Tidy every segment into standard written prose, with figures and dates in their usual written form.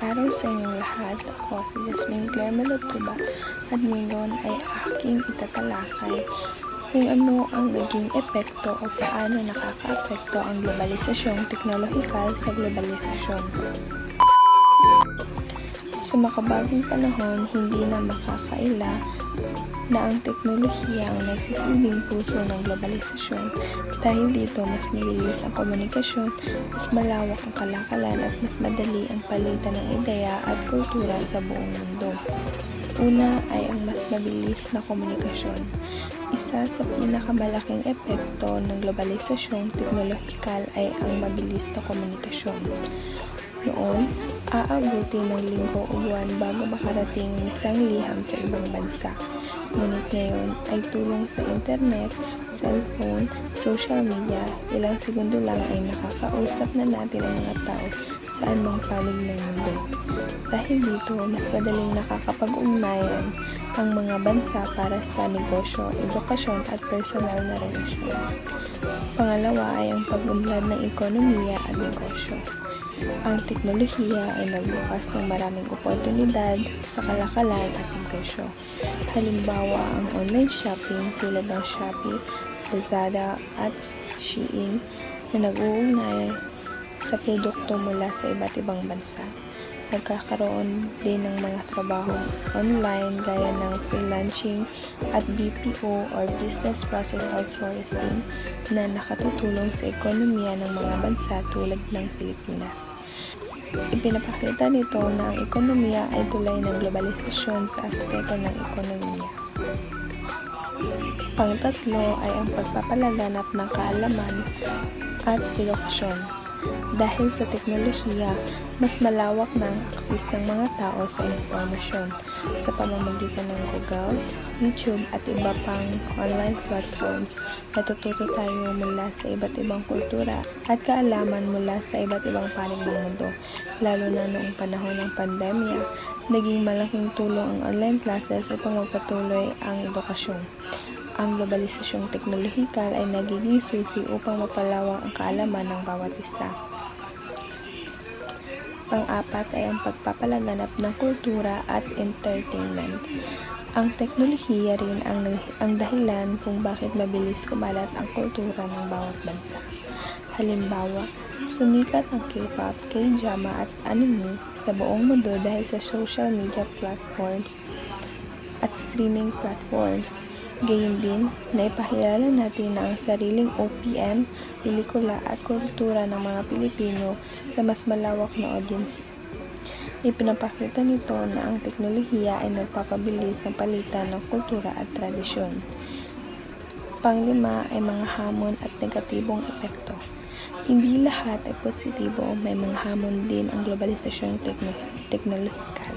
araw sa inyong lahat. Ako si Jasmine Claire Malatuba at ngayon ay aking itatalakay kung ano ang naging epekto o paano nakaka-apekto ang globalisasyong teknolohikal sa globalisasyon. Sa makabagong panahon, hindi na makakaila na ang teknolohiya ang nagsisilbing puso ng globalisasyon. Dahil dito, mas mabilis ang komunikasyon, mas malawak ang kalakalan at mas madali ang palitan ng ideya at kultura sa buong mundo. Una ay ang mas mabilis na komunikasyon. Isa sa pinakamalaking epekto ng globalisasyong teknolohikal ay ang mabilis na komunikasyon. Noon, aabuti ng linggo o buwan bago makarating ang isang liham sa ibang bansa. Ngunit ngayon ay tulong sa internet, cellphone, social media, ilang segundo lang ay nakakausap na natin ang mga tao saan mang panig ng mundo. Dahil dito, mas madaling nakakapag-ugnayan ang mga bansa para sa negosyo, edukasyon at personal na relasyon. Pangalawa ay ang pag-unlad ng ekonomiya at negosyo. Ang teknolohiya ay nagbukas ng maraming oportunidad sa kalakalan at negosyo. Halimbawa, ang online shopping tulad ng Shopee, Lazada at Shein na nag-uugnay sa produkto mula sa iba't ibang bansa. Nagkakaroon din ng mga trabaho online gaya ng freelancing at BPO or Business Process Outsourcing na nakatutulong sa ekonomiya ng mga bansa tulad ng Pilipinas. Ipinapakita nito na ang ekonomiya ay tulay ng globalisasyon sa aspeto ng ekonomiya. Pangtatlo ay ang pagpapalaganap ng kaalaman at edukasyon. Dahil sa teknolohiya, mas malawak na ang akses ng mga tao sa impormasyon sa pamamagitan ng Google, YouTube at iba pang online platforms. Natututo tayo mula sa iba't ibang kultura at kaalaman mula sa iba't ibang panig ng mundo. Lalo na noong panahon ng pandemya, naging malaking tulong ang online classes upang magpatuloy ang edukasyon. Ang globalisasyong teknolohikal ay nagiging susi upang mapalawak ang kaalaman ng bawat isa. Pang-apat ay ang pagpapalaganap ng kultura at entertainment. Ang teknolohiya rin ang dahilan kung bakit mabilis kumalat ang kultura ng bawat bansa. Halimbawa, sumikat ang K-pop, K-drama at anime sa buong mundo dahil sa social media platforms at streaming platforms. Gayun din, naipakilala natin ang sariling OPM, pelikula at kultura ng mga Pilipino sa mas malawak na audience. Ipinapakita nito na ang teknolohiya ay nagpapabilis ng palitan ng kultura at tradisyon. Panglima ay mga hamon at negatibong epekto. Hindi lahat ay positibo, may mga hamon din ang globalisasyong teknolohikal.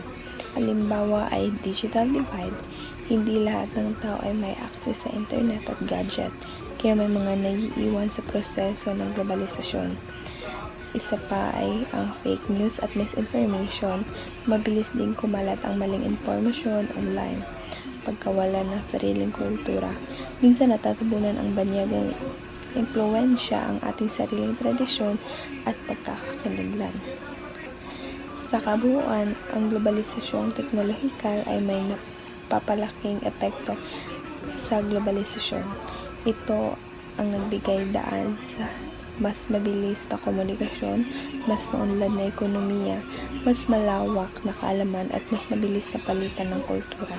Halimbawa ay digital divide. Hindi lahat ng tao ay may access sa internet at gadget, kaya may mga naiiwan sa proseso ng globalisasyon. Isa pa ay ang fake news at misinformation. Mabilis din kumalat ang maling impormasyon online. Pagkawala ng sariling kultura. Minsan natatabunan ang banyagang impluwensya ang ating sariling tradisyon at pagkakakilanlan. Sa kabuuan, ang globalisasyong teknolohikal ay may napapalaking epekto sa globalisasyon. Ito ang nagbigay daan sa mas mabilis na komunikasyon, mas maunlad na ekonomiya, mas malawak na kaalaman at mas mabilis na palitan ng kultura.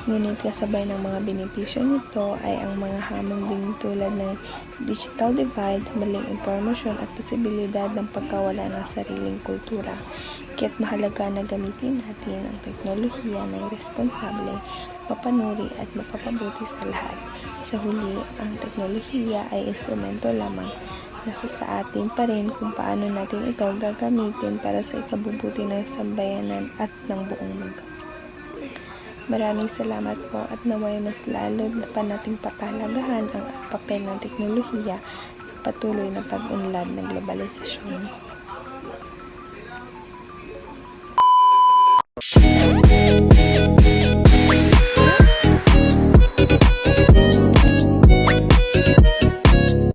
Ngunit kasabay ng mga benepisyo nito ay ang mga hamon din tulad ng digital divide, maling impormasyon at posibilidad ng pagkawala ng sariling kultura. Kaya't mahalaga na gamitin natin ang teknolohiya ng responsable, mapanuri at mapapabuti sa lahat. Sa huli, ang teknolohiya ay instrumento lamang. Nasa sa atin pa rin kung paano natin ito gagamitin para sa ikabubuti ng sambayanan at ng buong mundo. Maraming salamat po at naway mas lalo na pa nating papahalagahan ang papel ng teknolohiya sa patuloy na pag-unlad ng globalisasyon.